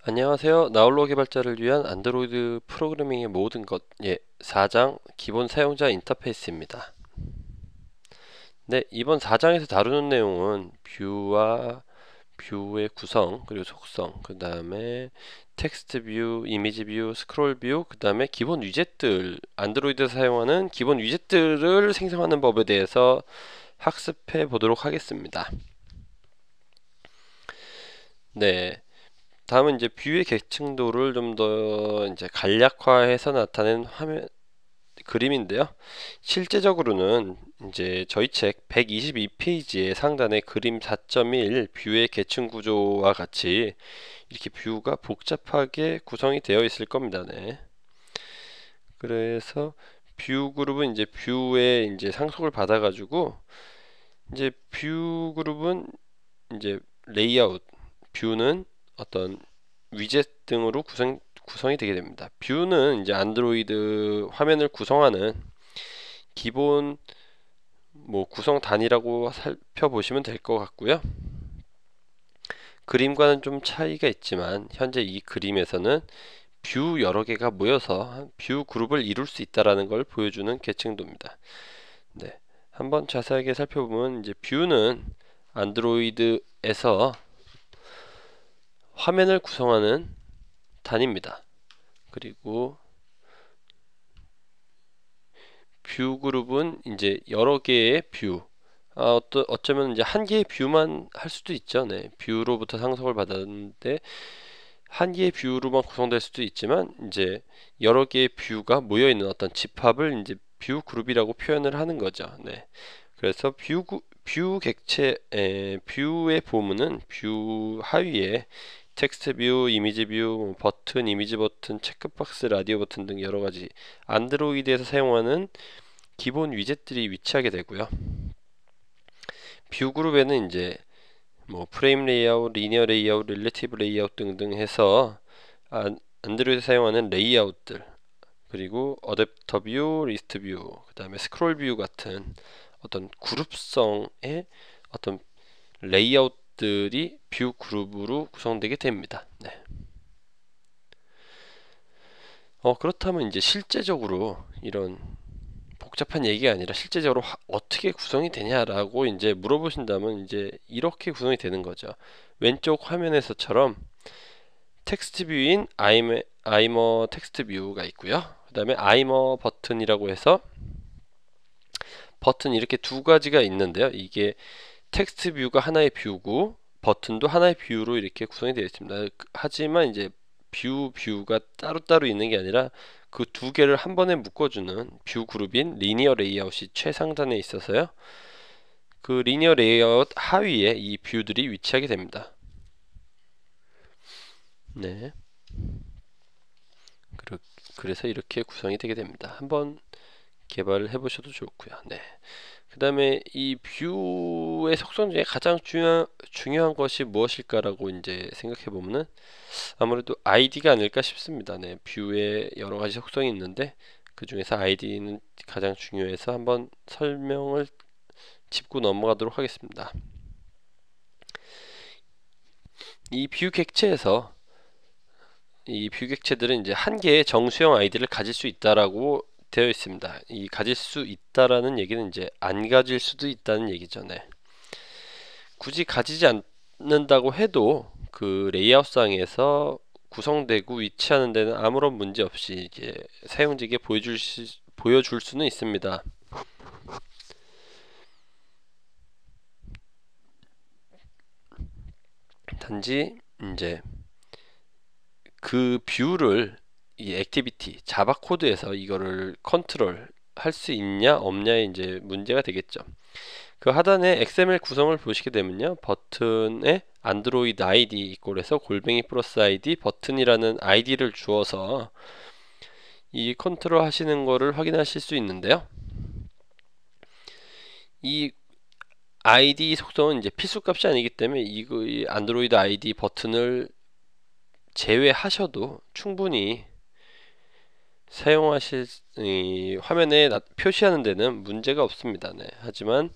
안녕하세요. 나홀로 개발자를 위한 안드로이드 프로그래밍의 모든 것 4장 기본 사용자 인터페이스입니다. 네, 이번 4장에서 다루는 내용은 뷰와 뷰의 구성, 그리고 속성, 그 다음에 텍스트 뷰, 이미지 뷰, 스크롤 뷰, 그 다음에 기본 위젯들, 안드로이드에서 사용하는 기본 위젯들을 생성하는 법에 대해서 학습해 보도록 하겠습니다. 네, 다음은 이제 뷰의 계층도를 좀 더 이제 간략화해서 나타낸 화면 그림인데요. 실제적으로는 이제 저희 책 122페이지의 상단의 그림 4.1 뷰의 계층 구조와 같이 이렇게 뷰가 복잡하게 구성이 되어 있을 겁니다. 네. 그래서 뷰 그룹은 이제 뷰에 이제 상속을 받아가지고 이제 뷰 그룹은 이제 레이아웃, 뷰는 어떤 위젯 등으로 구성이 되게 됩니다. 뷰는 이제 안드로이드 화면을 구성하는 기본 뭐 구성 단위라고 살펴보시면 될 것 같고요. 그림과는 좀 차이가 있지만 현재 이 그림에서는 뷰 여러 개가 모여서 뷰 그룹을 이룰 수 있다라는 걸 보여주는 계층도입니다. 네, 한번 자세하게 살펴보면 이제 뷰는 안드로이드에서 화면을 구성하는 단위입니다. 그리고 뷰 그룹은 이제 여러 개의 뷰, 어쩌면 이제 한 개의 뷰만 할 수도 있죠. 네, 뷰로부터 상속을 받았는데 한 개의 뷰로만 구성될 수도 있지만 이제 여러 개의 뷰가 모여 있는 어떤 집합을 이제 뷰 그룹이라고 표현을 하는 거죠. 네, 그래서 뷰 객체, 뷰의 보문은 뷰 하위에 텍스트 뷰, 이미지 뷰, 뭐 버튼, 이미지 버튼, 체크박스, 라디오 버튼 등 여러 가지 안드로이드에서 사용하는 기본 위젯들이 위치하게 되고요. 뷰 그룹에는 이제 뭐 프레임 레이아웃, 리니어 레이아웃, 릴레티브 레이아웃 등등 해서 안드로이드 사용하는 레이아웃들, 그리고 어댑터 뷰, 리스트 뷰, 그 다음에 스크롤 뷰 같은 어떤 그룹성의 어떤 레이아웃들이 뷰 그룹으로 구성되게 됩니다. 네. 그렇다면 이제 실제적으로 이런 복잡한 얘기가 아니라 실제적으로 어떻게 구성이 되냐라고 이제 물어보신다면 이제 이렇게 구성이 되는 거죠. 왼쪽 화면에서처럼 텍스트 뷰인 아이머 텍스트 뷰가 있고요. 그 다음에 아이머 버튼이라고 해서 버튼 이렇게 두 가지가 있는데요. 이게 텍스트 뷰가 하나의 뷰고 버튼도 하나의 뷰로 이렇게 구성이 되어 있습니다. 하지만 이제 뷰가 따로따로 있는 게 아니라 그 두 개를 한 번에 묶어주는 뷰 그룹인 리니어 레이아웃이 최상단에 있어서요. 그 리니어 레이아웃 하위에 이 뷰들이 위치하게 됩니다. 네. 그래서 이렇게 구성이 되게 됩니다. 한번 개발을 해보셔도 좋고요. 네. 그 다음에 이 뷰의 속성 중에 가장 중요한 것이 무엇일까라고 이제 생각해 보면은 아무래도 아이디가 아닐까 싶습니다. 네. 뷰에 여러 가지 속성이 있는데 그 중에서 아이디는 가장 중요해서 한번 설명을 짚고 넘어가도록 하겠습니다. 이 뷰 객체에서 이 뷰 객체들은 이제 한 개의 정수형 아이디를 가질 수 있다라고 되어 있습니다. 이 가질 수 있다라는 얘기는 이제 안 가질 수도 있다는 얘기죠. 네. 굳이 가지지 않는다고 해도 그 레이아웃상에서 구성되고 위치하는 데는 아무런 문제 없이 이게 사용자에게 보여줄 수는 있습니다. 단지 이제 그 뷰를 이 액티비티 자바 코드에서 이거를 컨트롤 할 수 있냐 없냐의 이제 문제가 되겠죠. 그 하단에 XML 구성을 보시게 되면요, 버튼에 안드로이드 ID 이꼴해서 골뱅이 플러스 ID 버튼이라는 ID를 주어서 이 컨트롤 하시는 거를 확인하실 수 있는데요. 이 ID 속성은 이제 필수값이 아니기 때문에 이 안드로이드 ID 버튼을 제외하셔도 충분히 사용하실 화면에 표시하는 데는 문제가 없습니다. 네. 하지만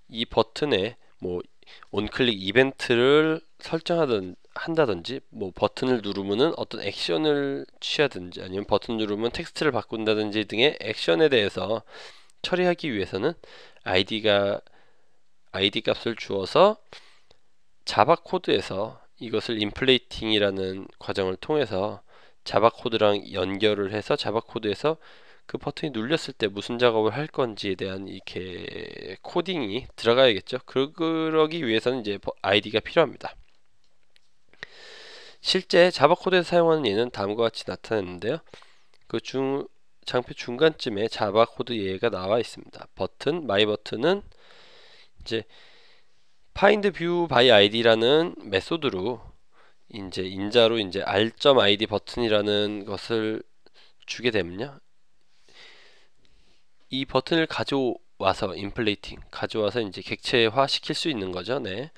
이 버튼에 뭐 온클릭 이벤트를 설정하든 한다든지, 뭐 버튼을 누르면은 어떤 액션을 취하든지, 아니면 버튼 누르면 텍스트를 바꾼다든지 등의 액션에 대해서 처리하기 위해서는 ID 값을 주어서 자바 코드에서 이것을 인플레이팅이라는 과정을 통해서 자바 코드랑 연결을 해서 자바 코드에서 그 버튼이 눌렸을 때 무슨 작업을 할 건지에 대한 이렇게 코딩이 들어가야겠죠. 그러기 위해서는 이제 ID가 필요합니다. 실제 자바 코드에서 사용하는 예는 다음과 같이 나타났는데요. 장표 중간쯤에 자바 코드 예가 나와 있습니다. 버튼, 마이 버튼은 이제 find view by id라는 메소드로 이제 인자로 이제 r.id 버튼이라는 것을 주게 되면요. 이 버튼을 가져와서 가져와서 이제 객체화 시킬 수 있는 거죠. 네.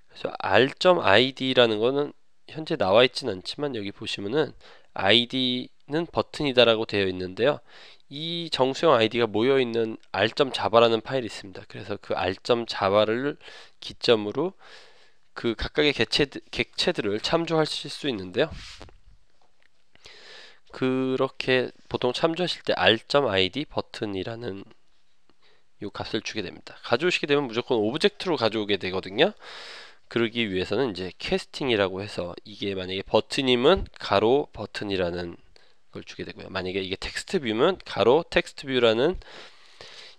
그래서 r.id라는 거는 현재 나와 있진 않지만 여기 보시면은 id는 버튼이다라고 되어 있는데요. 이 정수형 id가 모여 있는 r.java라는 파일이 있습니다. 그래서 그 r.java를 기점으로 그 각각의 객체들을 참조하실 수 있는데요. 그렇게 보통 참조하실 때 r.id 버튼이라는 이 값을 주게 됩니다. 가져오시게 되면 무조건 오브젝트로 가져오게 되거든요. 그러기 위해서는 이제 캐스팅이라고 해서 이게 만약에 버튼이면 가로 버튼이라는 걸 주게 되고요. 만약에 이게 텍스트 뷰면 가로 텍스트 뷰라는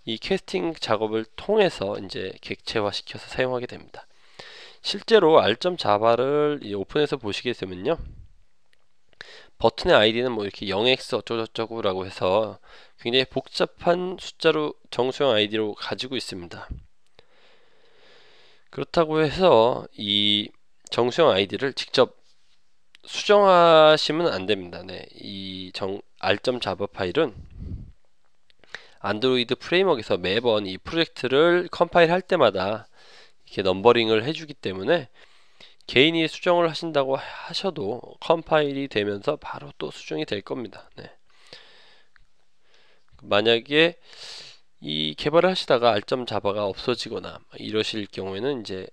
이 캐스팅 작업을 통해서 이제 객체화 시켜서 사용하게 됩니다. 실제로 r.java를 오픈해서 보시게 되면요. 버튼의 아이디는 뭐 이렇게 0x 어쩌고저쩌고라고 해서 굉장히 복잡한 숫자로 정수형 아이디로 가지고 있습니다. 그렇다고 해서 이 정수형 아이디를 직접 수정하시면 안 됩니다. 네, 이 r.java 파일은 안드로이드 프레임워크에서 매번 이 프로젝트를 컴파일 할 때마다 이렇게 넘버링을 해주기 때문에 개인이 수정을 하신다고 하셔도 컴파일이 되면서 바로 또 수정이 될 겁니다. 네. 만약에 이 개발을 하시다가 r.java가 없어지거나 이러실 경우에는 이제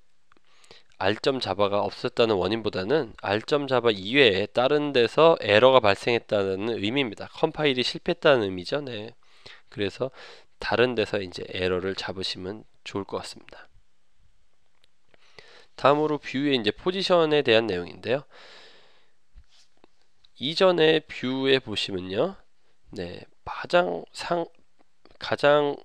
r.java가 없었다는 원인보다는 r.java 이외에 다른 데서 에러가 발생했다는 의미입니다. 컴파일이 실패했다는 의미죠. 네. 그래서 다른 데서 이제 에러를 잡으시면 좋을 것 같습니다. 다음으로 뷰의 이제 포지션에 대한 내용인데요. 이전에 뷰에 보시면요. 네, 가장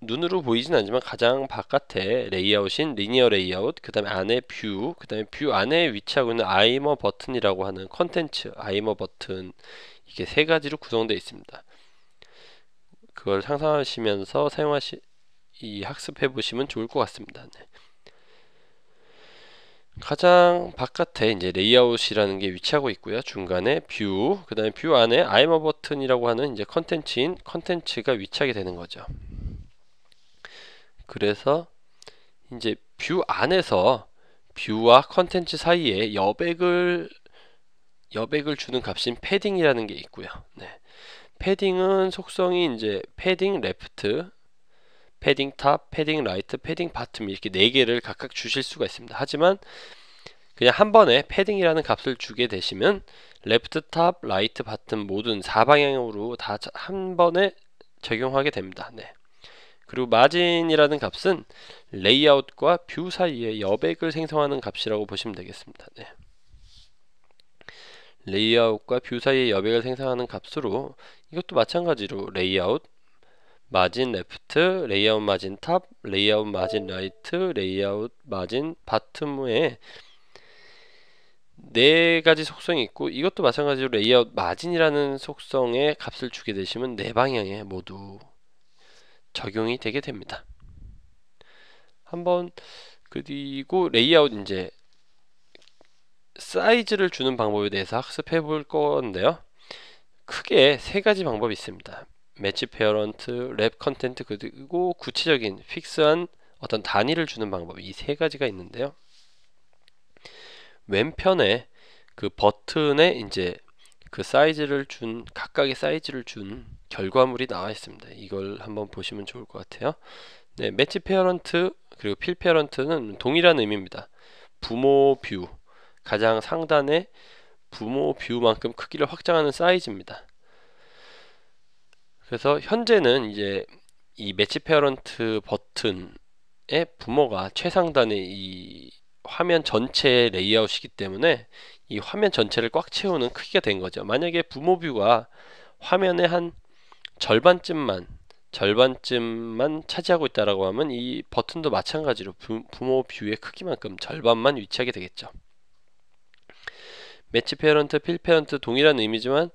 눈으로 보이진 않지만 가장 바깥에 레이아웃인 리니어 레이아웃, 그 다음에 안에 뷰, 그 다음에 뷰 안에 위치하고 있는 아이머 버튼이라고 하는 컨텐츠, 아이머 버튼, 이게 세 가지로 구성되어 있습니다. 그걸 상상하시면서 학습해 보시면 좋을 것 같습니다. 네. 가장 바깥에 이제 레이아웃이라는 게 위치하고 있고요. 중간에 뷰, 그 다음에 뷰 안에 아이머 버튼이라고 하는 이제 컨텐츠가 위치하게 되는 거죠. 그래서 이제 뷰 안에서 뷰와 컨텐츠 사이에 여백을 주는 값인 패딩이라는 게 있고요. 네. 패딩은 속성이 이제 패딩 레프트, 패딩 탑, 패딩 라이트, 패딩 바텀 이렇게 4개를 각각 주실 수가 있습니다. 하지만 그냥 한 번에 패딩이라는 값을 주게 되시면 레프트, 탑, 라이트, 바텀 모든 4방향으로 다 한 번에 적용하게 됩니다. 네. 그리고 마진이라는 값은 레이아웃과 뷰 사이에 여백을 생성하는 값이라고 보시면 되겠습니다. 네. 레이아웃과 뷰 사이에 여백을 생성하는 값으로 이것도 마찬가지로 레이아웃 마진 레프트, 레이아웃 마진 탑, 레이아웃 마진 라이트, 레이아웃 마진 바텀에 4가지 속성이 있고 이것도 마찬가지로 레이아웃 마진이라는 속성의 값을 주게 되시면 4방향에 모두 적용이 되게 됩니다. 그리고 레이아웃 이제 사이즈를 주는 방법에 대해서 학습해 볼 건데요. 크게 3가지 방법이 있습니다. 매치 페어런트, 랩 컨텐트, 그리고 구체적인 픽스한 어떤 단위를 주는 방법, 이 3가지가 있는데요. 왼편에 그 버튼에 이제 그 각각의 사이즈를 준 결과물이 나와 있습니다. 이걸 한번 보시면 좋을 것 같아요. 네, 매치 페어런트 그리고 필 페어런트는 동일한 의미입니다. 부모 뷰, 가장 상단의 부모 뷰만큼 크기를 확장하는 사이즈입니다. 그래서 현재는 이제 이 매치 페어런트 버튼의 부모가 최상단의 이 화면 전체의 레이아웃이기 때문에 이 화면 전체를 꽉 채우는 크기가 된 거죠. 만약에 부모 뷰가 화면의 한 절반쯤만 차지하고 있다라고 하면 이 버튼도 마찬가지로 부모 뷰의 크기만큼 절반만 위치하게 되겠죠. 매치 페어런트, 필 페어런트 동일한 의미지만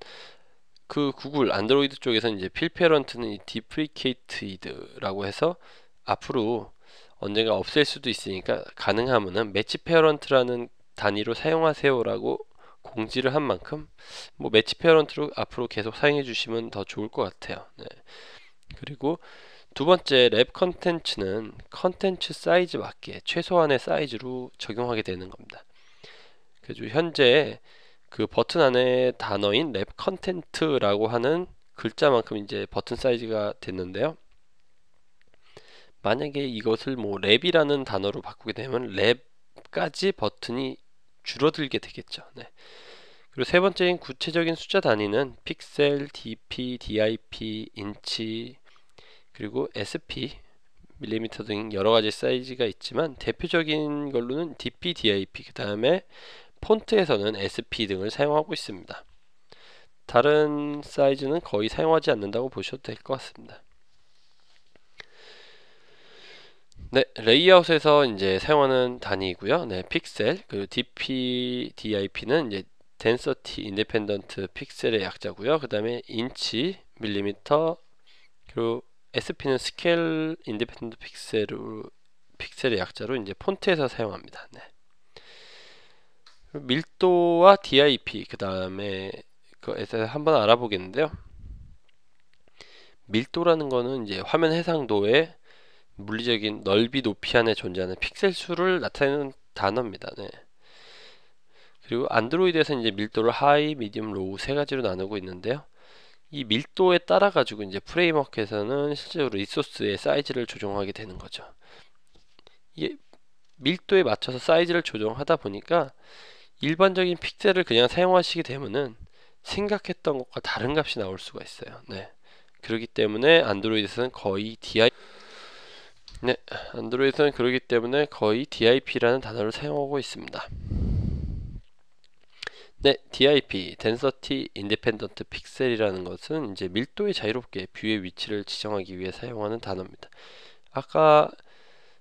그 구글 안드로이드 쪽에서는 이제 필 페어런트는 디프리케이티드라고 해서 앞으로 언젠가 없앨 수도 있으니까 가능하면은 매치 페어런트라는 단위로 사용하세요라고 공지를 한 만큼 뭐 매치 페어런트로 앞으로 계속 사용해 주시면 더 좋을 것 같아요. 네. 그리고 두 번째 랩 컨텐츠는 컨텐츠 사이즈 맞게 최소한의 사이즈로 적용하게 되는 겁니다. 그래서 현재 그 버튼 안에 단어인 랩 컨텐트라고 하는 글자만큼 이제 버튼 사이즈가 됐는데요. 만약에 이것을 뭐 랩이라는 단어로 바꾸게 되면 랩까지 버튼이 줄어들게 되겠죠. 네. 그리고 세 번째인 구체적인 숫자 단위는 픽셀, dp, dip, 인치, 그리고 sp, 밀리미터 등 여러가지 사이즈가 있지만 대표적인 걸로는 dp, dip, 그 다음에 폰트에서는 sp 등을 사용하고 있습니다. 다른 사이즈는 거의 사용하지 않는다고 보셔도 될 것 같습니다. 네, 레이아웃에서 이제 사용하는 단위이고요. 네, 픽셀, 그리고 dp, dip는 이제 density independent 픽셀의 약자고요. 그 다음에 인치, 밀리미터, 그리고 SP는 스케일 인디펜던트 픽셀의 약자로 이제 폰트에서 사용합니다. 네. 밀도와 DIP 그 다음에 그에서 한번 알아보겠는데요. 밀도라는 거는 이제 화면 해상도의 물리적인 넓이, 높이 안에 존재하는 픽셀 수를 나타내는 단어입니다. 네. 그리고 안드로이드에서 이제 밀도를 하이, 미디움, 로우 세 가지로 나누고 있는데요. 이 밀도에 따라 가지고 이제 프레임워크에서는 실제로 리소스의 사이즈를 조정하게 되는 거죠. 이게 밀도에 맞춰서 사이즈를 조정하다 보니까 일반적인 픽셀을 그냥 사용하시게 되면은 생각했던 것과 다른 값이 나올 수가 있어요. 네. 그렇기 때문에 안드로이드에서는 거의 DIP라는 단어를 사용하고 있습니다. 네, DIP, Density Independent Pixel이라는 것은 이제 밀도에 자유롭게 뷰의 위치를 지정하기 위해 사용하는 단어입니다. 아까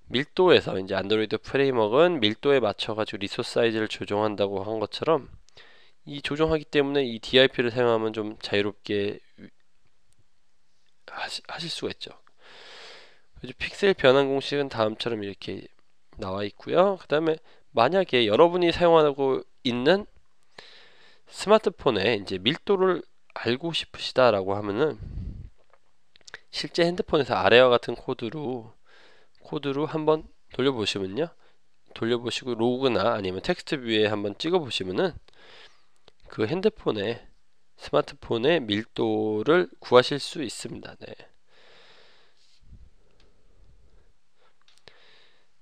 밀도에서 이제 안드로이드 프레임워크는 밀도에 맞춰가지고 리소스 사이즈를 조정한다고 한 것처럼 이 조정하기 때문에 이 DIP를 사용하면 좀 자유롭게 하실 수가 있죠. 그래서 픽셀 변환 공식은 다음처럼 이렇게 나와 있고요. 그 다음에 만약에 여러분이 사용하고 있는 스마트폰에 이제 밀도를 알고 싶으시다라고 하면은 실제 핸드폰에서 아래와 같은 코드로 한번 돌려보시면요. 돌려보시고 로그나 아니면 텍스트 뷰에 한번 찍어보시면은 그 스마트폰의 밀도를 구하실 수 있습니다. 네.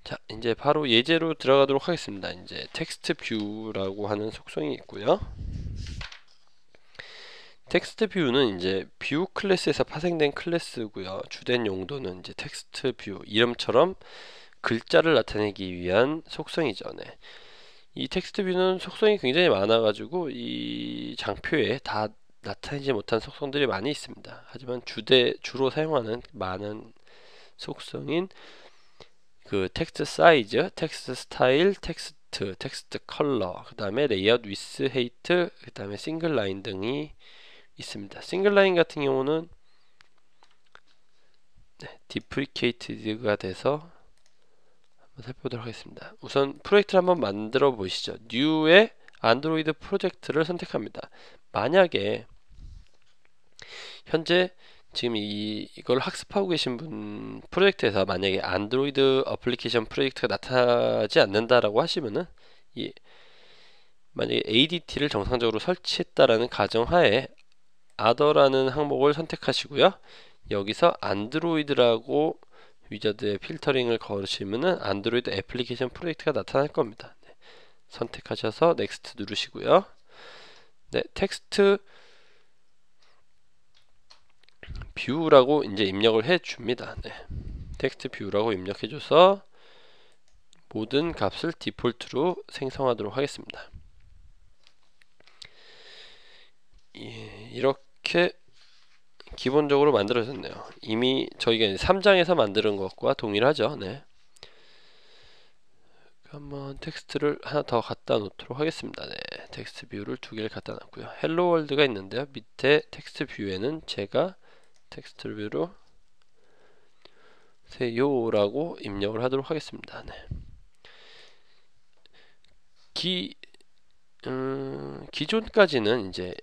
자, 이제 바로 예제로 들어가도록 하겠습니다. 이제 텍스트 뷰라고 하는 속성이 있고요. 텍스트 뷰는 이제 뷰 클래스에서 파생된 클래스고요. 주된 용도는 이제 텍스트 뷰 이름처럼 글자를 나타내기 위한 속성이죠. 네. 이 텍스트 뷰는 속성이 굉장히 많아가지고 이 장표에 다 나타내지 못한 속성들이 많이 있습니다. 하지만 주로 사용하는 많은 속성인 그 텍스트 사이즈, 텍스트 스타일, 텍스트 컬러, 그 다음에 레이아웃 위스 헤이트, 그 다음에 싱글 라인 등이 있습니다. 싱글 라인 같은 경우는 디프리케이티드가 돼서 한번 살펴보도록 하겠습니다. 우선 프로젝트를 한번 만들어 보시죠. 뉴의 안드로이드 프로젝트를 선택합니다. 만약에 현재 지금 이걸 학습하고 계신 분 프로젝트에서 만약에 안드로이드 어플리케이션 프로젝트가 나타나지 않는다라고 하시면은 만약에 ADT를 정상적으로 설치했다라는 가정하에 other라는 항목을 선택하시고요. 여기서 안드로이드라고 위저드의 필터링을 걸으시면은 안드로이드 애플리케이션 프로젝트가 나타날 겁니다. 네. 선택하셔서 넥스트 누르시고요. 네, 텍스트 뷰라고 이제 입력을 해 줍니다. 네. 텍스트 뷰라고 입력해 줘서 모든 값을 디폴트로 생성하도록 하겠습니다. 예, 이렇게 기본적으로 만들어졌네요. 이미 저희가 3장에서 만드는 것과 동일하죠. 네. 한번 텍스트를 하나 더 갖다 놓도록 하겠습니다. 네, 텍스트 뷰를 2개를 갖다 놨고요. 헬로 월드가 있는데요. 밑에 텍스트 뷰에는 제가 텍스트 뷰로 세요라고 입력을 하도록 하겠습니다. 네. 기존까지는 이제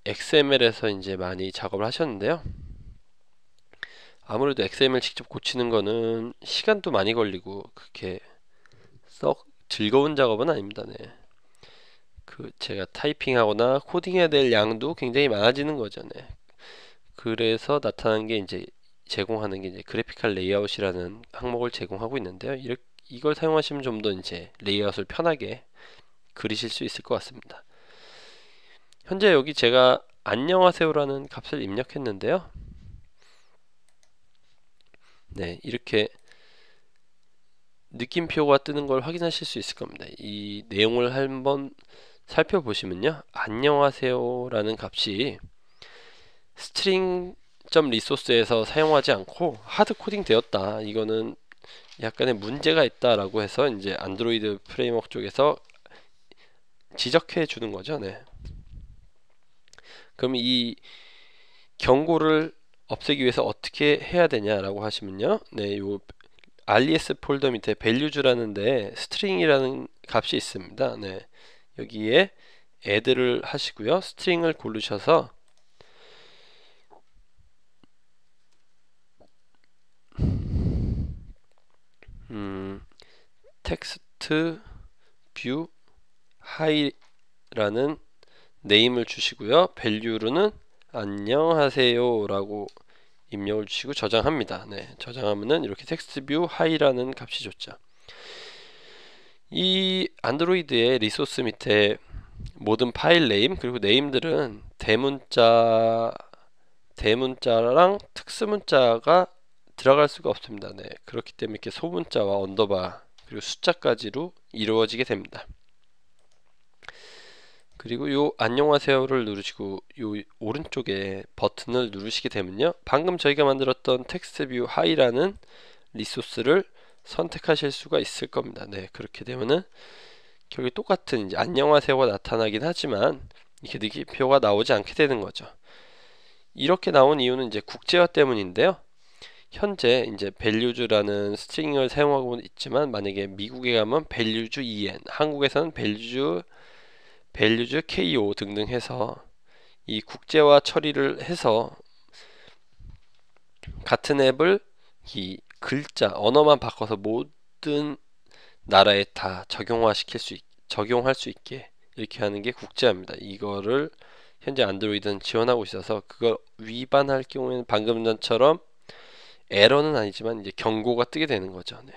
XML에서 이제 많이 작업을 하셨는데요. 아무래도 XML 직접 고치는 거는 시간도 많이 걸리고 그렇게 썩 즐거운 작업은 아닙니다. 네. 제가 타이핑하거나 코딩해야 될 양도 굉장히 많아지는 거죠. 네. 그래서 나타난 게 이제 제공하는 게 이제 그래픽할 레이아웃이라는 항목을 제공하고 있는데요. 이걸 사용하시면 좀 더 이제 레이아웃을 편하게 그리실 수 있을 것 같습니다. 현재 여기 제가 안녕하세요라는 값을 입력했는데요. 네, 이렇게 느낌표가 뜨는 걸 확인하실 수 있을 겁니다. 이 내용을 한번 살펴보시면요. 안녕하세요라는 값이 string.resource에서 사용하지 않고 하드 코딩 되었다. 이거는 약간의 문제가 있다라고 해서 이제 안드로이드 프레임워크 쪽에서 지적해 주는 거죠. 네. 그럼 이 경고를 없애기 위해서 어떻게 해야 되냐라고 하시면요. 네, 요 res 폴더 밑에 values라는데 string이라는 값이 있습니다. 네. 여기에 add를 하시고요. string을 고르셔서 텍스트 뷰 high라는 네임을 주시고요. value로는 안녕하세요 라고 입력을 주시고 저장합니다. 네, 저장하면은 이렇게 텍스트 뷰 high라는 값이 좋죠. 이 안드로이드의 리소스 밑에 모든 파일 네임 그리고 네임들은 대문자랑 특수문자가 들어갈 수가 없습니다. 네, 그렇기 때문에 이렇게 소문자와 언더바 그리고 숫자까지로 이루어지게 됩니다. 그리고 요 안녕하세요를 누르시고 요 오른쪽에 버튼을 누르시게 되면요. 방금 저희가 만들었던 텍스트 뷰 하이라는 리소스를 선택하실 수가 있을 겁니다. 네, 그렇게 되면은 결국 똑같은 이제 안녕하세요가 나타나긴 하지만 이렇게 느낌표가 나오지 않게 되는 거죠. 이렇게 나온 이유는 이제 국제화 때문인데요. 현재 이제 values라는 스트링을 사용하고 있지만 만약에 미국에 가면 values en, 한국에서는 values KO 등등 해서 이 국제화 처리를 해서 같은 앱을 이 글자, 언어만 바꿔서 모든 나라에 다 적용할 수 있게 이렇게 하는 게 국제화입니다. 이거를 현재 안드로이드는 지원하고 있어서 그걸 위반할 경우에는 방금 전처럼 에러는 아니지만 이제 경고가 뜨게 되는 거죠. 네.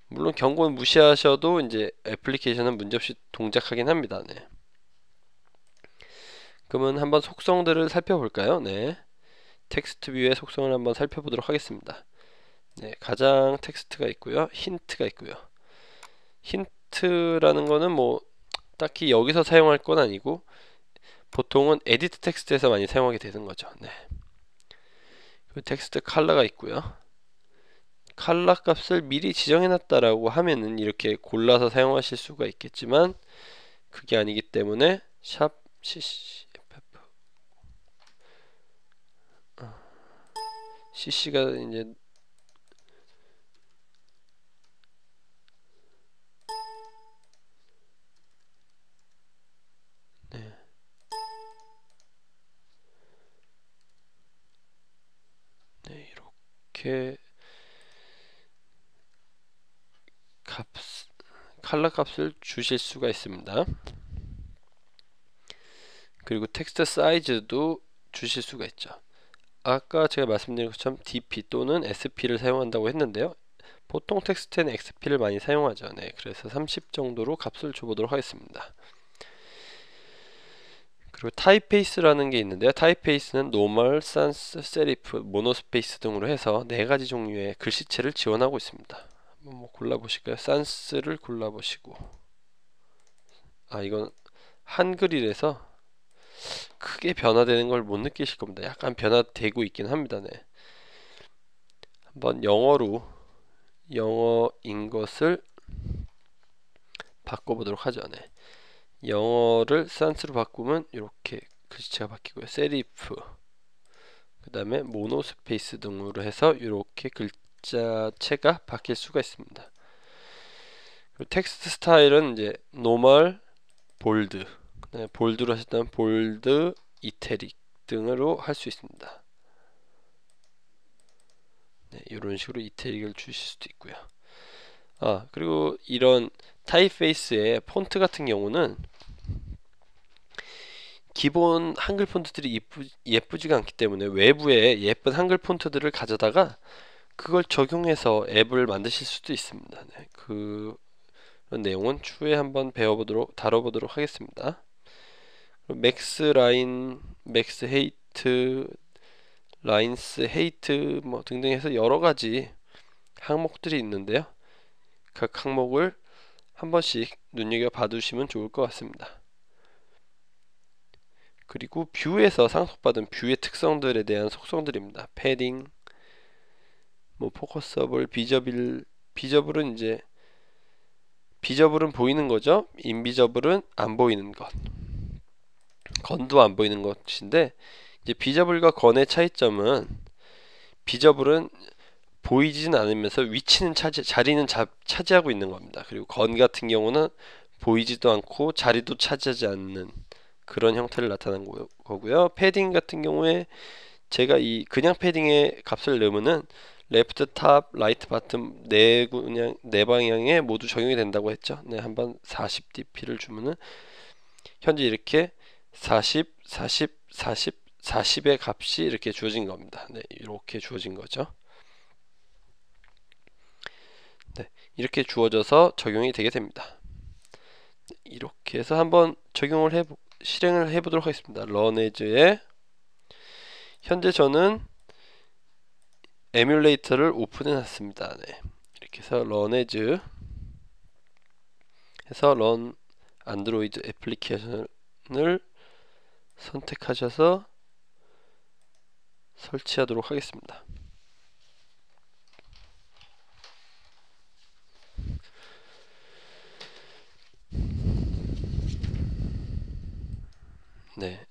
물론 경고는 무시하셔도 이제 애플리케이션은 문제없이 동작하긴 합니다. 네. 그러면 한번 속성들을 살펴볼까요? 네. 텍스트 뷰의 속성을 한번 살펴보도록 하겠습니다. 네, 가장 텍스트가 있고요. 힌트가 있고요. 힌트라는 거는 뭐 딱히 여기서 사용할 건 아니고 보통은 에디트 텍스트에서 많이 사용하게 되는 거죠. 네. 그 텍스트 컬러가 있고요. 컬러 값을 미리 지정해 놨다라고 하면은 이렇게 골라서 사용하실 수가 있겠지만 그게 아니기 때문에 샵 cc가 이제 네. 네, 이렇게 컬러 값을 주실 수가 있습니다. 그리고 텍스트 사이즈도 주실 수가 있죠. 아까 제가 말씀드린 것처럼 DP 또는 SP를 사용한다고 했는데요. 보통 텍스트에는 XP를 많이 사용하죠. 네, 그래서 30 정도로 값을 줘보도록 하겠습니다. 그리고 타입페이스라는 게 있는데요. 타입페이스는 노멀, 산스, 세리프, 모노스페이스 등으로 해서 4가지 종류의 글씨체를 지원하고 있습니다. 한번 뭐 골라보실까요? 산스를 골라보시고, 이건 한글이라서 크게 변화되는 걸 못 느끼실 겁니다. 약간 변화되고 있긴 합니다. 네. 한번 영어인 것을 바꿔보도록 하죠. 네. 영어를 산스로 바꾸면 이렇게 글씨체가 바뀌고요. 세리프, 그 다음에 모노스페이스 등으로 해서 이렇게 글자체가 바뀔 수가 있습니다. 그리고 텍스트 스타일은 이제 노멀, 볼드, 볼드로 하셨다면 볼드, 이태릭 등으로 할 수 있습니다. 네, 이런 식으로 이태릭을 주실 수도 있고요. 그리고 이런 타입페이스의 폰트 같은 경우는 기본 한글 폰트들이 예쁘지가 않기 때문에 외부에 예쁜 한글 폰트들을 가져다가 그걸 적용해서 앱을 만드실 수도 있습니다. 네, 그런 내용은 추후에 한번 다뤄보도록 하겠습니다. 맥스 라인, 맥스 헤이트, 라인스 헤이트 뭐 등등 해서 여러가지 항목들이 있는데요. 각 항목을 한 번씩 눈여겨봐 두시면 좋을 것 같습니다. 그리고 뷰에서 상속받은 뷰의 특성들에 대한 속성들입니다. 패딩, 뭐 포커서블, 비저블은 이제 비저블은 보이는 거죠. 인비저블은 안 보이는 것. 건도 안 보이는 것인데 이제 비저블과 건의 차이점은 비저블은 보이진 않으면서 자리는 차지하고 있는 겁니다. 그리고 건 같은 경우는 보이지도 않고 자리도 차지하지 않는 그런 형태를 나타낸 거고요. 패딩 같은 경우에 제가 이 그냥 패딩의 값을 넣으면은 레프트 탑, 라이트 바텀 네 방향에 모두 적용이 된다고 했죠. 네, 한번 40dp를 주면은 현재 이렇게 40, 40, 40, 40의 값이 이렇게 주어진 겁니다. 네, 이렇게 주어진 거죠. 네, 이렇게 주어져서 적용이 되게 됩니다. 이렇게 해서 한번 실행을 해보도록 하겠습니다. 런에즈에 현재 저는 에뮬레이터를 오픈해 놨습니다. 네, 이렇게 해서 런에즈 해서 런 안드로이드 애플리케이션을 선택하셔서 설치하도록 하겠습니다. 네,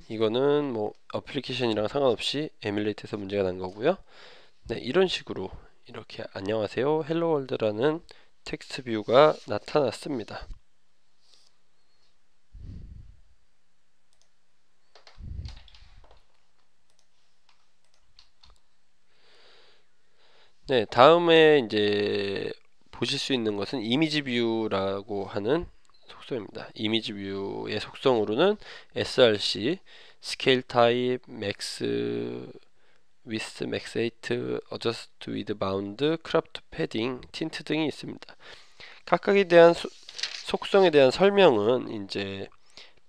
이거는 뭐 어플리케이션이랑 상관없이 에뮬레이터에서 문제가 난 거고요. 네, 이런 식으로 이렇게 안녕하세요 헬로월드라는 텍스트 뷰가 나타났습니다. 네, 다음에 이제 보실 수 있는 것은 이미지 뷰라고 하는 속성입니다. 이미지 뷰의 속성으로는 src, 스케일 타입, 맥스 위스, 맥스 헤이트, 어저스트 위드 바운드, 크롭트 패딩, 틴트 등이 있습니다. 각각에 대한 속성에 대한 설명은 이제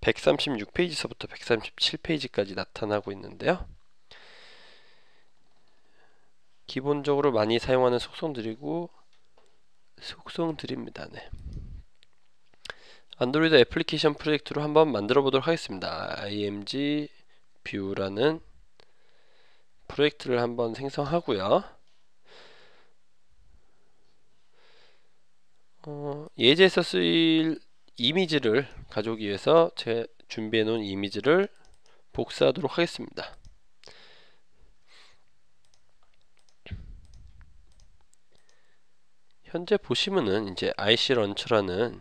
136페이지서부터 137페이지까지 나타나고 있는데요. 기본적으로 많이 사용하는 속성들입니다. 네. 안드로이드 애플리케이션 프로젝트로 한번 만들어 보도록 하겠습니다. img 뷰라는 프로젝트를 한번 생성하고요. 예제에서 쓰일 이미지를 가져오기 위해서 제가 준비해 놓은 이미지를 복사하도록 하겠습니다. 현재 보시면은 이제 IC 런처라는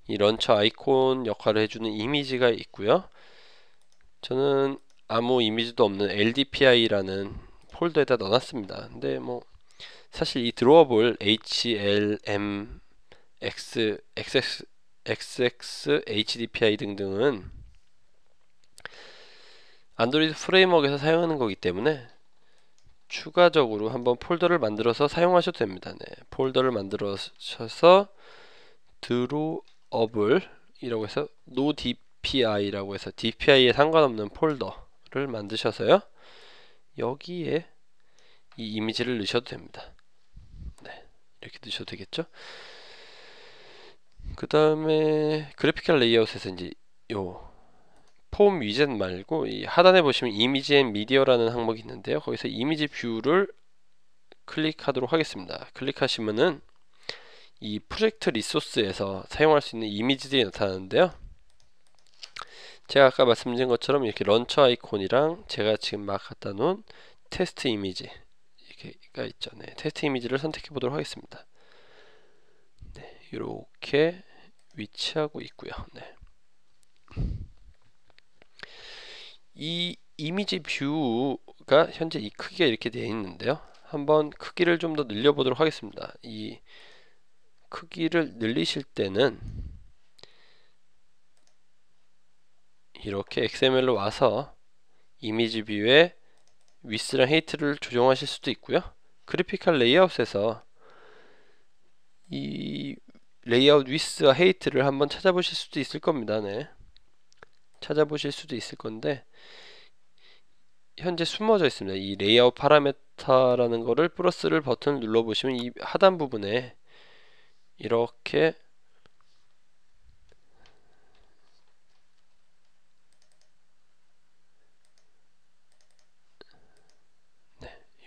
이 런처 아이콘 역할을 해주는 이미지가 있고요. 저는 아무 이미지도 없는 LDPI라는 폴더에다 넣어놨습니다. 근데 뭐 사실 이 드로어볼 HLM, XX, HDPI 등등은 안드로이드 프레임워크에서 사용하는 거기 때문에 추가적으로 한번 폴더를 사용하셔도 됩니다. 네, 폴더를 만들어서 드로어블 이라고 해서 no DPI라고 해서 DPI에 상관없는 폴더를 만드셔서요, 여기에 이 이미지를 넣으셔도 됩니다. 네, 이렇게 넣으셔도 되겠죠. 그 다음에 그래픽컬 레이아웃에서 이제 요 폼 위젯 말고 이 하단에 보시면 이미지 앤 미디어라는 항목이 있는데요, 거기서 이미지 뷰를 클릭하도록 하겠습니다. 클릭하시면은 이 프로젝트 리소스에서 사용할 수 있는 이미지들이 나타나는데요, 제가 아까 말씀드린 것처럼 이렇게 런처 아이콘이랑 제가 지금 막 갖다 놓은 테스트 이미지 이렇게가 있죠. 네, 테스트 이미지를 선택해 보도록 하겠습니다. 네, 이렇게 위치하고 있고요. 네. 이 이미지 뷰가 현재 이 크기가 이렇게 되어 있는데요, 한번 크기를 좀 더 늘려 보도록 하겠습니다. 이 크기를 늘리실 때는 이렇게 XML로 와서 이미지 뷰의 위스랑 헤이트를 조정하실 수도 있고요, 그래픽컬 레이아웃에서 이 레이아웃 위스와 헤이트를 한번 찾아보실 수도 있을 겁니다. 네, 찾아보실 수도 있을 건데 현재 숨어져 있습니다. 이 레이아웃 파라메터라는 거를 플러스를 버튼을 눌러 보시면 이 하단 부분에 이렇게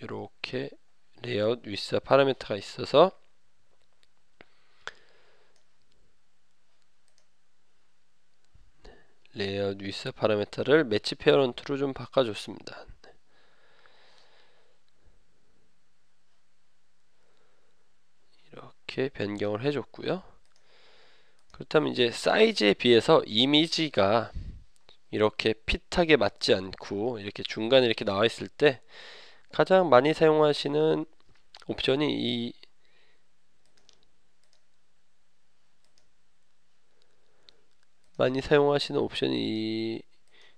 이렇게 레이아웃 위스 파라미터가 있어서 레이아웃 위스 파라미터를 매치 페어런트로 좀 바꿔줬습니다. 이렇게 변경을 해줬고요. 그렇다면 이제 사이즈에 비해서 이미지가 이렇게 핏하게 맞지 않고 이렇게 중간에 이렇게 나와 있을 때 가장 많이 사용하시는 옵션이 이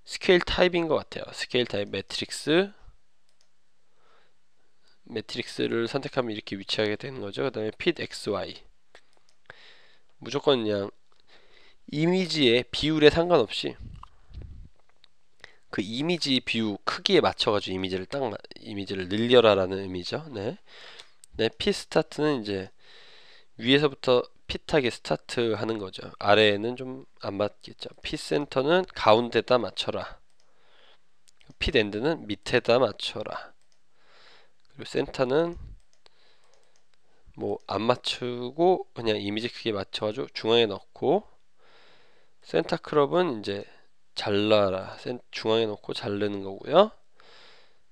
스케일 타입인 것 같아요. 스케일 타입 매트릭스를 선택하면 이렇게 위치하게 되는 거죠. 그 다음에 핏 XY, 무조건 그냥 이미지의 비율에 상관없이 그 이미지 뷰 크기에 맞춰가지고 이미지를 늘려라라는 의미죠. 네. 네, 핏 스타트는 이제 위에서부터 핏하게 스타트 하는 거죠. 아래에는 좀 안 맞겠죠. 핏 센터는 가운데다 맞춰라. 핏 엔드는 밑에다 맞춰라. 그리고 센터는 뭐 안 맞추고 그냥 이미지 크기에 맞춰가지고 중앙에 넣고, 센터 크롭은 이제 잘라라, 중앙에 넣고 자르는 거고요.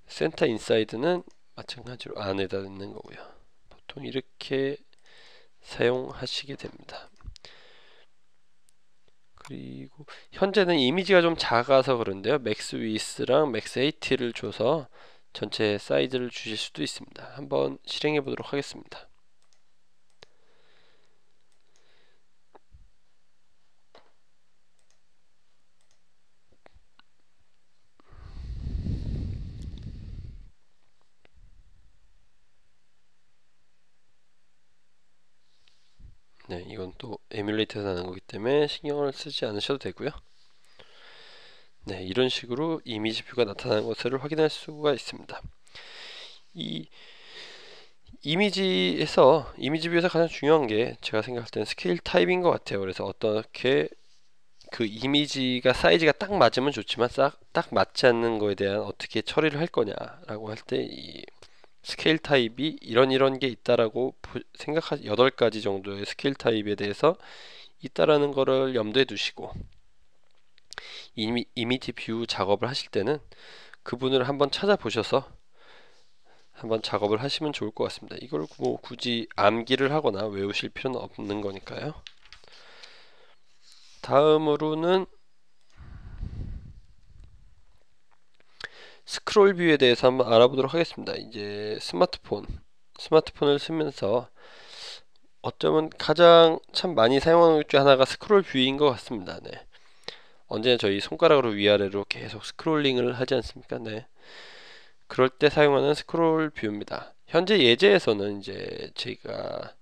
센터 인사이드는 마찬가지로 안에다 넣는 거고요. 보통 이렇게 사용하시게 됩니다. 그리고 현재는 이미지가 좀 작아서 그런데요, 맥스 위스랑 맥스 헤이트를 줘서 전체 사이즈를 주실 수도 있습니다. 한번 실행해 보도록 하겠습니다. 네, 이건 또 에뮬레이터에서 하는 거기 때문에 신경을 쓰지 않으셔도 되고요. 네, 이런 식으로 이미지 뷰가 나타나는 것을 확인할 수가 있습니다. 이 이미지 뷰에서 가장 중요한 게 제가 생각할 때는 스케일 타입인 것 같아요. 그래서 어떻게 그 이미지가 사이즈가 딱 맞으면 좋지만 딱 맞지 않는 거에 대한 어떻게 처리를 할 거냐라고 할 때 이 스케일 타입이 이런 게 있다라고 생각하 8가지 정도의 스케일 타입에 대해서 있다라는 거를 염두에 두시고 이미지 뷰 작업을 하실 때는 그분을 한번 찾아보셔서 한번 작업을 하시면 좋을 것 같습니다. 이걸 뭐 굳이 암기를 하거나 외우실 필요는 없는 거니까요. 다음으로는 스크롤 뷰에 대해서 한번 알아보도록 하겠습니다. 이제 스마트폰을 쓰면서 어쩌면 가장 참 많이 사용하는 것 중 하나가 스크롤 뷰인 것 같습니다. 네. 언제나 저희 손가락으로 위아래로 계속 스크롤링을 하지 않습니까? 네. 그럴 때 사용하는 스크롤 뷰입니다. 현재 예제에서는 이제 제가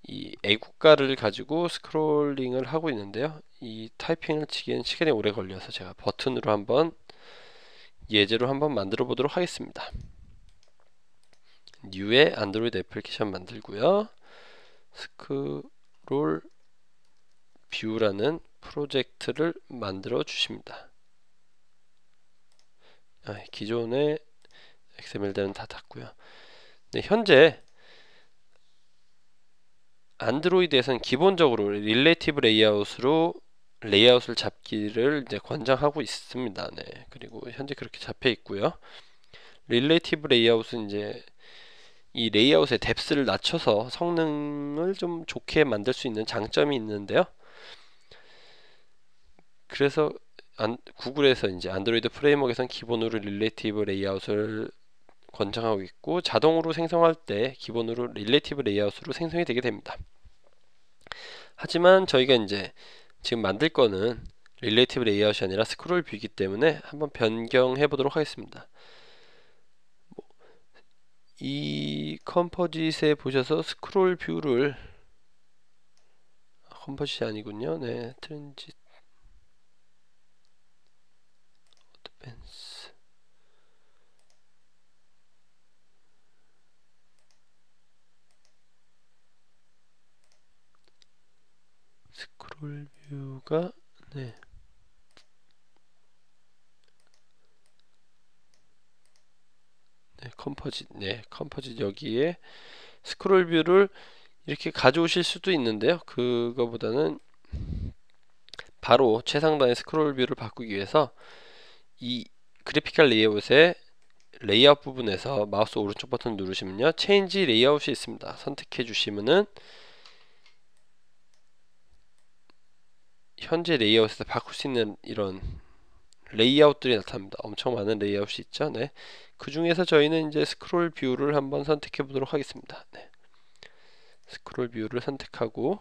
이 애국가를 가지고 스크롤링을 하고 있는데요. 이 타이핑을 치기엔 시간이 오래 걸려서 제가 버튼으로 한번 예제로 한번 만들어 보도록 하겠습니다. 뉴에 안드로이드 애플리케이션 만들고요. 스크롤 뷰라는 프로젝트를 만들어 주십니다. 기존의 XML들은 다 닫고요. 네, 현재 안드로이드에서는 기본적으로 릴레이티브 레이아웃으로 레이아웃을 잡기를 이제 권장하고 있습니다. 네, 그리고 현재 그렇게 잡혀 있고요. 릴레이티브 레이아웃은 이제 이 레이아웃의 뎁스를 낮춰서 성능을 좀 좋게 만들 수 있는 장점이 있는데요. 그래서 구글에서 이제 안드로이드 프레임워크에서는 기본으로 릴레이티브 레이아웃을 권장하고 있고, 자동으로 생성할 때 기본으로 릴레이티브 레이아웃으로 생성이 되게 됩니다. 하지만 저희가 이제 지금 만들 거는 릴레이티브 레이아웃이 아니라 스크롤 뷰이기 때문에 한번 변경해 보도록 하겠습니다. 이 컴포짓에 보셔서 스크롤 뷰를, 컴포짓이 아니군요. 네, 트랜짓 어드밴스, 스크롤 뷰가, 네, 컴포짓 여기에 스크롤 뷰를 이렇게 가져오실 수도 있는데요. 그거보다는 바로 최상단의 스크롤 뷰를 바꾸기 위해서 이 그래픽컬 레이아웃의 레이아웃 부분에서 마우스 오른쪽 버튼 누르시면요, 체인지 레이아웃이 있습니다. 선택해 주시면은 현재 레이아웃에서 바꿀 수 있는 이런 레이아웃들이 나타납니다. 엄청 많은 레이아웃이 있죠. 네. 그 중에서 저희는 이제 스크롤 뷰를 한번 선택해 보도록 하겠습니다. 네. 스크롤 뷰를 선택하고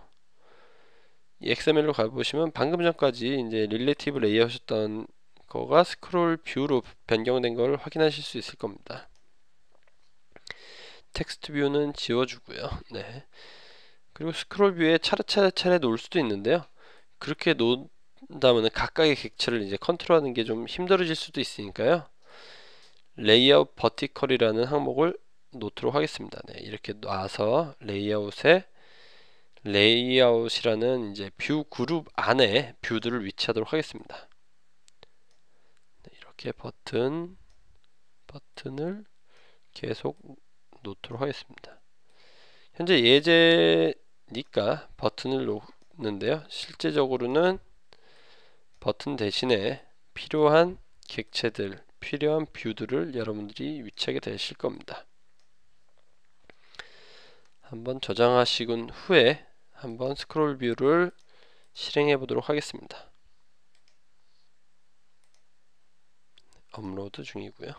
이 XML로 가보시면 방금 전까지 이제 릴레이티브 레이아웃이었던 거가 스크롤 뷰로 변경된 걸 확인하실 수 있을 겁니다. 텍스트 뷰는 지워주고요. 네. 그리고 스크롤 뷰에 차례차례 놓을 수도 있는데요. 그렇게 놓는다면 각각의 객체를 이제 컨트롤하는 게 좀 힘들어질 수도 있으니까요. 레이아웃 버티컬이라는 항목을 놓도록 하겠습니다. 네, 이렇게 놔서 레이아웃에 레이아웃이라는 이제 뷰 그룹 안에 뷰들을 위치하도록 하겠습니다. 네, 이렇게 버튼을 계속 놓도록 하겠습니다. 현재 예제니까 버튼을 놓는데요. 실제적으로는 버튼 대신에 필요한 객체들, 필요한 뷰들을 여러분들이 위치하게 되실 겁니다. 한번 저장하시군 후에 한번 스크롤 뷰를 실행해 보도록 하겠습니다. 업로드 중이고요.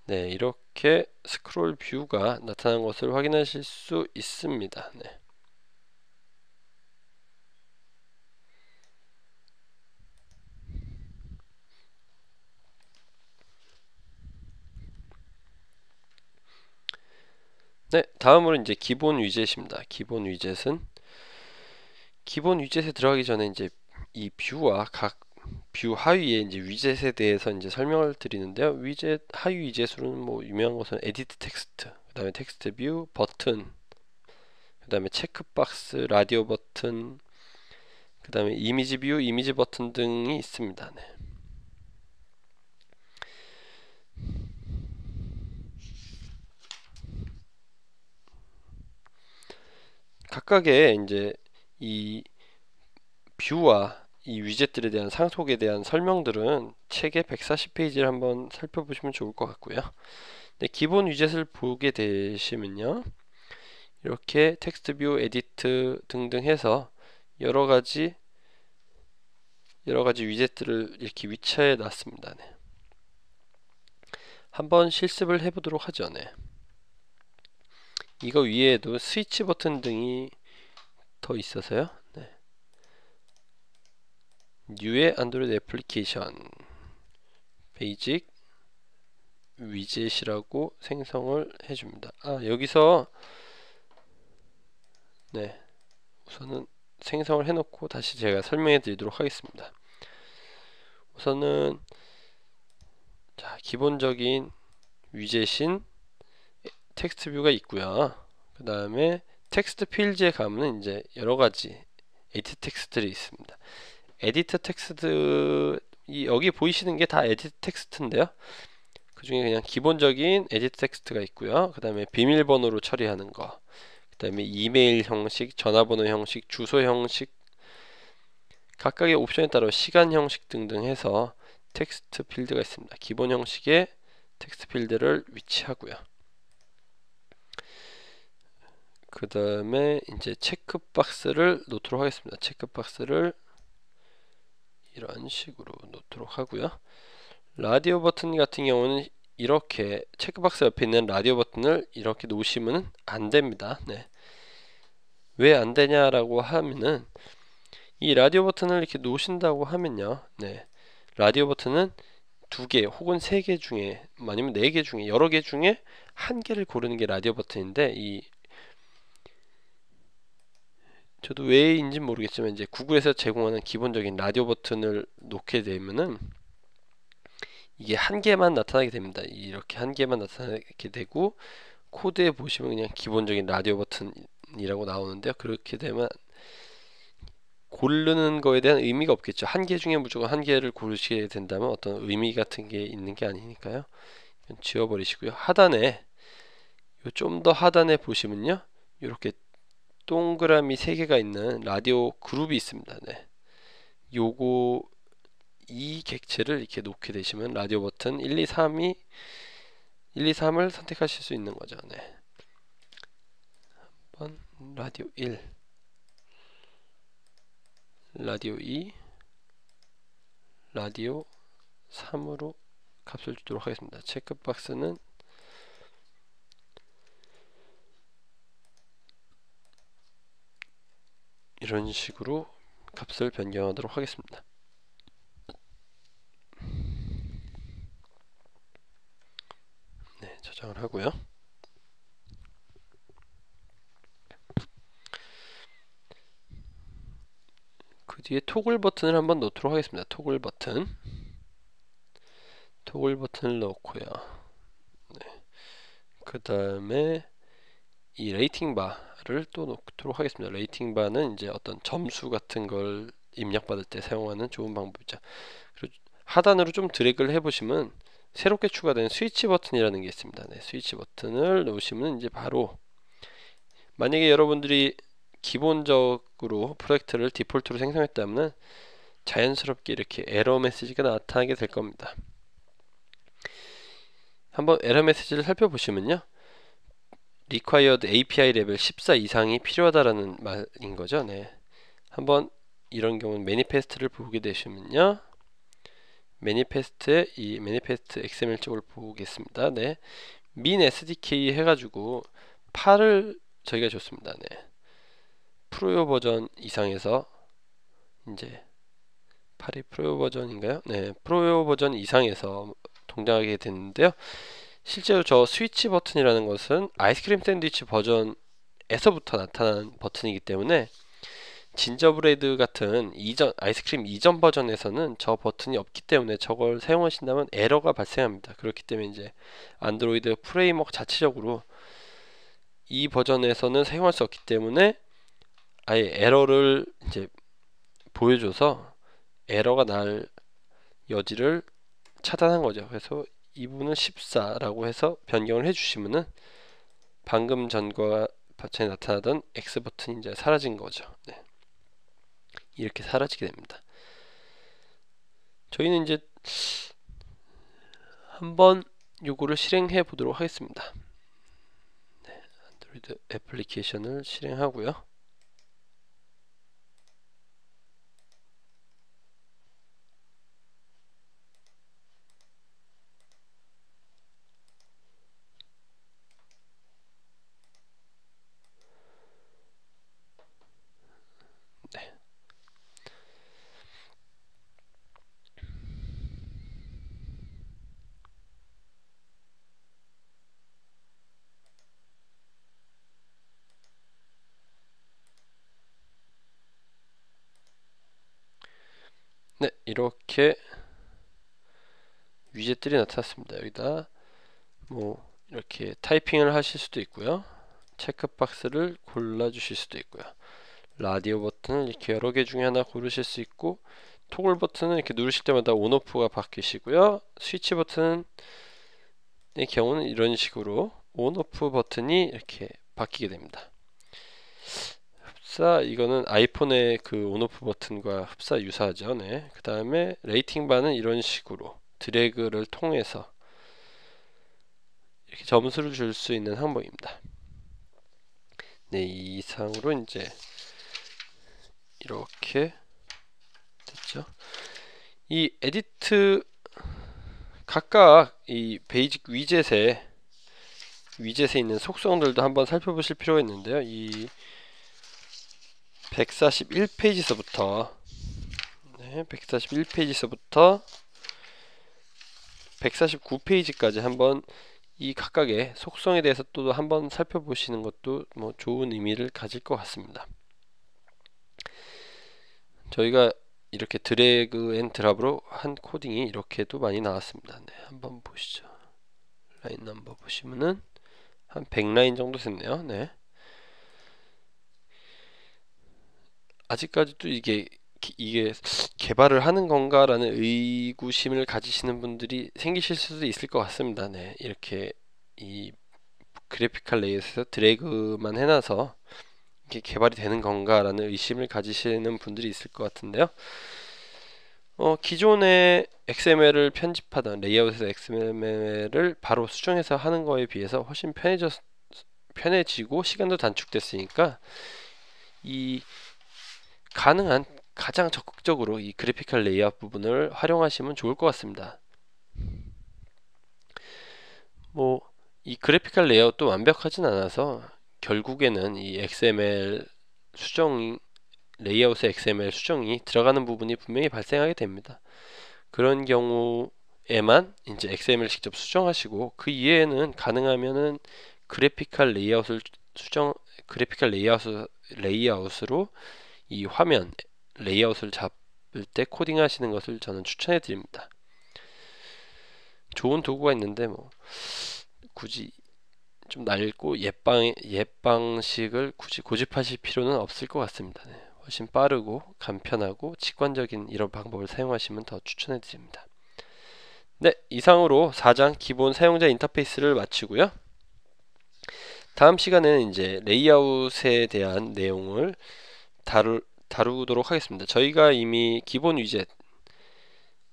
네, 이렇게 스크롤 뷰가 나타난 것을 확인하실 수 있습니다. 네. 네, 다음으로 이제 기본 위젯입니다. 기본 위젯에 들어가기 전에 이제 이 뷰와 각 뷰 하위에 이제 위젯에 대해서 이제 설명을 드리는데요. 위젯 하위 위젯으로는 뭐 유명한 것은 에디트 텍스트, 그다음에 텍스트 뷰, 버튼, 그다음에 체크박스, 라디오 버튼, 그다음에 이미지 뷰, 이미지 버튼 등이 있습니다. 네. 각각의 이제 이 뷰와 이 위젯들에 대한 상속에 대한 설명들은 책의 140페이지를 한번 살펴보시면 좋을 것 같고요. 네, 기본 위젯을 보게 되시면요, 이렇게 텍스트 뷰, 에디트 등등 해서 여러가지 위젯들을 이렇게 위치해 놨습니다. 네. 한번 실습을 해보도록 하죠. 네. 이거 위에도 스위치 버튼 등이 더 있어서요. 네. 뉴의 안드로이드 애플리케이션 베이직 위젯이라고 생성을 해줍니다. 여기서 네, 우선은 생성을 해놓고 다시 제가 설명해 드리도록 하겠습니다. 우선은 자, 기본적인 위젯인 텍스트 뷰가 있고요. 그 다음에 텍스트 필드에 가면 이제 여러가지 에디트 텍스트들이 있습니다. 에디트 텍스트 여기 보이시는 게 다 에디트 텍스트인데요. 그 중에 그냥 기본적인 에디트 텍스트가 있고요. 그 다음에 비밀번호로 처리하는 거, 그 다음에 이메일 형식, 전화번호 형식, 주소 형식, 각각의 옵션에 따라 시간 형식 등등 해서 텍스트 필드가 있습니다. 기본 형식의 텍스트 필드를 위치하고요. 그 다음에 이제 체크박스를 놓도록 하겠습니다. 체크박스를 이런 식으로 놓도록 하고요. 라디오 버튼 같은 경우는 이렇게 체크박스 옆에 있는 라디오 버튼을 이렇게 놓으시면 안 됩니다. 네. 왜 안 되냐라고 하면은 이 라디오 버튼을 이렇게 놓으신다고 하면요. 네. 라디오 버튼은 2개 혹은 3개 중에 아니면 4개 중에 여러 개 중에 한 개를 고르는 게 라디오 버튼인데 저도 왜인지 모르겠지만 이제 구글에서 제공하는 기본적인 라디오 버튼을 놓게 되면은 이게 한 개만 나타나게 됩니다. 이렇게 한 개만 나타나게 되고 코드에 보시면 그냥 기본적인 라디오 버튼이라고 나오는데요. 그렇게 되면 고르는 거에 대한 의미가 없겠죠. 한 개 중에 무조건 한 개를 고르시게 된다면 어떤 의미 같은 게 있는 게 아니니까요. 지워버리시고요. 하단에 좀 더 하단에 보시면요. 이렇게 동그라미 3개가 있는 라디오 그룹이 있습니다. 네. 요거 이 객체를 이렇게 놓게 되시면 라디오 버튼 1, 2, 3을 선택하실 수 있는 거죠. 네. 한번 라디오 1, 라디오 2, 라디오 3으로 값을 주도록 하겠습니다. 체크박스는 이런 식으로 값을 변경하도록 하겠습니다. 네, 저장을 하고요. 그 뒤에 토글 버튼을 한번 놓도록 하겠습니다. 토글 버튼을 넣고요. 네. 그 다음에 이 레이팅 바를 또 놓도록 하겠습니다. 레이팅 바는 이제 어떤 점수 같은 걸 입력받을 때 사용하는 좋은 방법이죠. 그리고 하단으로 좀 드래그를 해보시면 새롭게 추가된 스위치 버튼이라는 게 있습니다. 네, 스위치 버튼을 놓으시면 이제 바로 만약에 여러분들이 기본적으로 프로젝트를 디폴트로 생성했다면 자연스럽게 이렇게 에러 메시지가 나타나게 될 겁니다. 한번 에러 메시지를 살펴보시면요. required API 레벨 14 이상이 필요하다라는 말인 거죠. 네. 한번 이런 경우는 매니페스트를 보게 되시면요. 매니페스트에 이 매니페스트 XML 쪽을 보겠습니다. 네. min SDK 해가지고 8을 저희가 줬습니다. 네. 프로요 버전 이상에서 이제 8이 프로요 버전인가요? 네. 프로요 버전 이상에서 동작하게 됐는데요. 실제로 저 스위치 버튼이라는 것은 아이스크림 샌드위치 버전에서부터 나타난 버튼이기 때문에 진저브레드 같은 이전 아이스크림 이전 버전에서는 저 버튼이 없기 때문에 저걸 사용하신다면 에러가 발생합니다. 그렇기 때문에 이제 안드로이드 프레임워크 자체적으로 이 버전에서는 사용할 수 없기 때문에 아예 에러를 이제 보여줘서 에러가 날 여지를 차단한 거죠. 그래서 이 부분은 14라고 해서 변경을 해주시면은 방금 전과 전에 나타나던 X 버튼이 이제 사라진 거죠. 네. 이렇게 사라지게 됩니다. 저희는 이제 한번 요거를 실행해 보도록 하겠습니다. 네, 안드로이드 애플리케이션을 실행하고요. 네, 이렇게 위젯들이 나타났습니다. 여기다 뭐 이렇게 타이핑을 하실 수도 있고요. 체크박스를 골라주실 수도 있고요. 라디오 버튼을 이렇게 여러 개 중에 하나 고르실 수 있고, 토글 버튼은 이렇게 누르실 때마다 온오프가 바뀌시고요. 스위치 버튼의 경우는 이런 식으로 온오프 버튼이 이렇게 바뀌게 됩니다. 흡사, 이거는 아이폰의 그 온오프 버튼과 흡사 유사하죠. 네. 그 다음에 레이팅 바는 이런 식으로 드래그를 통해서 이렇게 점수를 줄 수 있는 항목입니다. 네, 이 이상으로 이제 이렇게 됐죠. 이 에디트 각각 이 베이직 위젯에 있는 속성들도 한번 살펴보실 필요가 있는데요. 이 141페이지서부터 141페이지서부터 149페이지까지 한번 이 각각의 속성에 대해서 또 한번 살펴보시는 것도 뭐 좋은 의미를 가질 것 같습니다. 저희가 이렇게 드래그 앤 드랍으로 한 코딩이 이렇게도 많이 나왔습니다. 네, 한번 보시죠. 라인 넘버 보시면은 한 100라인 정도 됐네요. 네. 아직까지도 이게 개발을 하는 건가라는 의구심을 가지시는 분들이 생기실 수도 있을 것 같습니다. 네, 이렇게 이 그래픽칼 레이아웃에서 드래그만 해놔서 이게 개발이 되는 건가라는 의심을 가지시는 분들이 있을 것 같은데요. 기존의 XML을 편집하던 레이아웃에서 XML을 바로 수정해서 하는 거에 비해서 훨씬 편해지고 시간도 단축됐으니까 이 가능한 가장 적극적으로 이 그래픽칼 레이아웃 부분을 활용하시면 좋을 것 같습니다. 뭐 이 그래픽칼 레이아웃도 완벽하진 않아서 결국에는 이 XML 수정이 레이아웃의 XML 수정이 들어가는 부분이 분명히 발생하게 됩니다. 그런 경우에만 이제 XML 직접 수정하시고, 그 이외에는 가능하면은 그래픽칼 레이아웃을 그래픽칼 레이아웃으로 이 화면 레이아웃을 잡을 때 코딩 하시는 것을 저는 추천해 드립니다. 좋은 도구가 있는데 뭐 굳이 좀 낡고 옛 방식을 굳이 고집하실 필요는 없을 것 같습니다. 네, 훨씬 빠르고 간편하고 직관적인 이런 방법을 사용하시면 더 추천해 드립니다. 네, 이상으로 4장 기본 사용자 인터페이스를 마치고요. 다음 시간에는 이제 레이아웃에 대한 내용을 다루도록 하겠습니다. 저희가 이미 기본 위젯,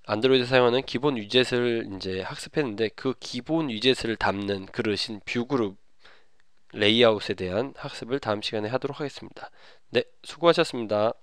안드로이드 사용하는 기본 위젯을 이제 학습했는데, 그 기본 위젯을 담는 그릇인 뷰그룹 레이아웃에 대한 학습을 다음 시간에 하도록 하겠습니다. 네, 수고하셨습니다.